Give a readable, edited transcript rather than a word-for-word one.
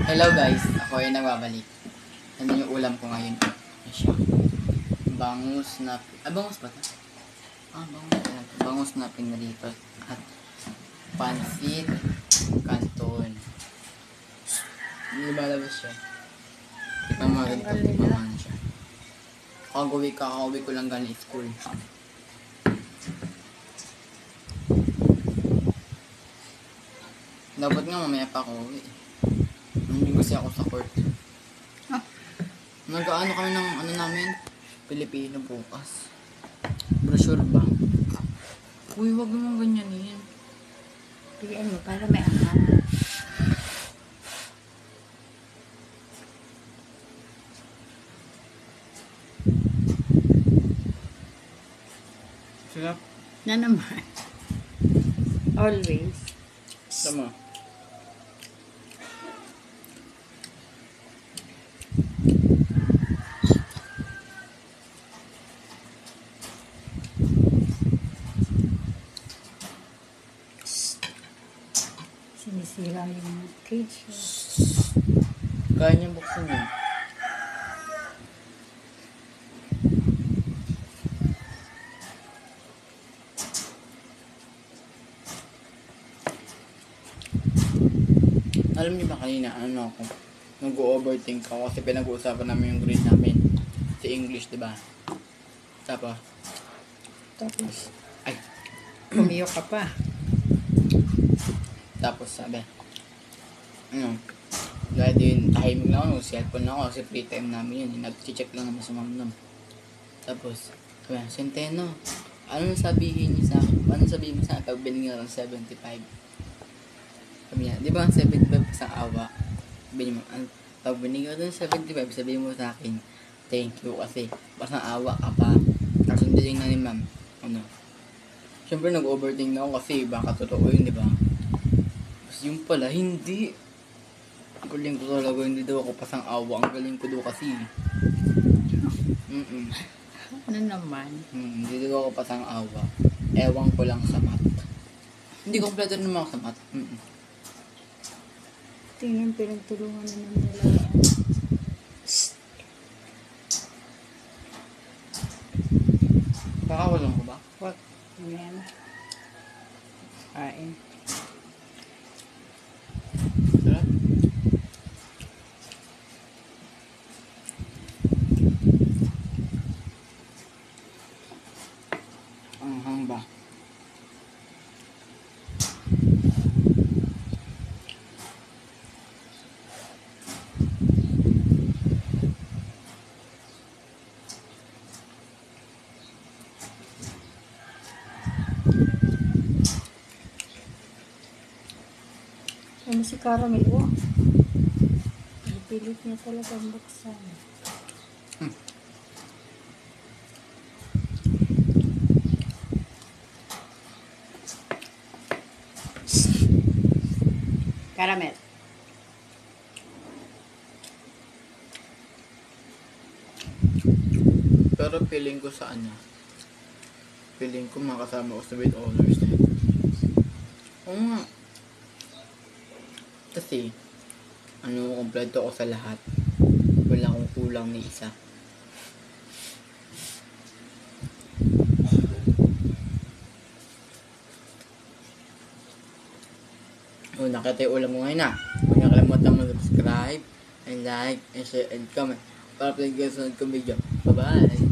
Hello guys, ako ay nagbabalik. Ano yung ulam ko ngayon? Ano siya? Bangus na... bangus ba ito? Bangus. Bangus na pinarito. At pansit canton. Lumalabas siya. Tikman mo rin ito. Tikman siya. Kakauwi ko lang galing school. Dapat nga mamaya pa ako uwi. Hindi kasi ako sa court. Nag-ano kami ng ano namin? Pilipino bukas. Brochure ba? Uy, wag mo ganyanin. Piliin mo para may anghang. Sarap. Na naman. Always. Tama. Sinisira yung cage. Kaya niya buksan yun. Alam niyo ba kanina, ano ako, nag-overthink ako kasi pinag-uusapan namin yung grade namin. Si English, diba? Tapos, ay, Umiyak ka pa. tapos sabi, ano, dahil din, tahimik lang ako, cellphone lang ako kasi free time namin yun. Nag-check lang naman sa mga nam. Tapos, sabi, Centeno, anong sabihin niyo sa akin? Anong sabihin mo sa akin pag binigyan ng 75? Sabi niya, di ba ang 75 sa awa? Sabi niya, pag binigyan ng 75, sabihin mo sa akin, thank you kasi pasang awa ka pa. Tapos hindi na ni ma'am, ano. Siyempre nag-overthink na ako kasi baka totoo yun, di ba? Tapos yung pala, hindi. Ang galing ko talaga, hindi daw ako pasang awa. Ang galing ko daw kasi. Ano naman? Hindi daw ako pasang awa. Ewan ko lang sa math. Hindi kompleto naman ako sa math. Tingnan, pinagtulungan na ng dalawa. Kakawalan ko ba? Wag. Ayan. Kain. Sarap. Ang hamba. Ano si Caramel? Oh. Pilit niya talaga ang buksan. Caramel. Pero feeling ko sa ano, feeling ko makasama ko sa with honors na yun. Oo nga. Kasi, ano, kompleto ako sa lahat. Wala akong kulang ni isa. Nakita yung ulam mo ngayon na. Huwag na kalimutan mo subscribe, and like, and share, and comment. Para pinag-gasunod ko video. Bye-bye!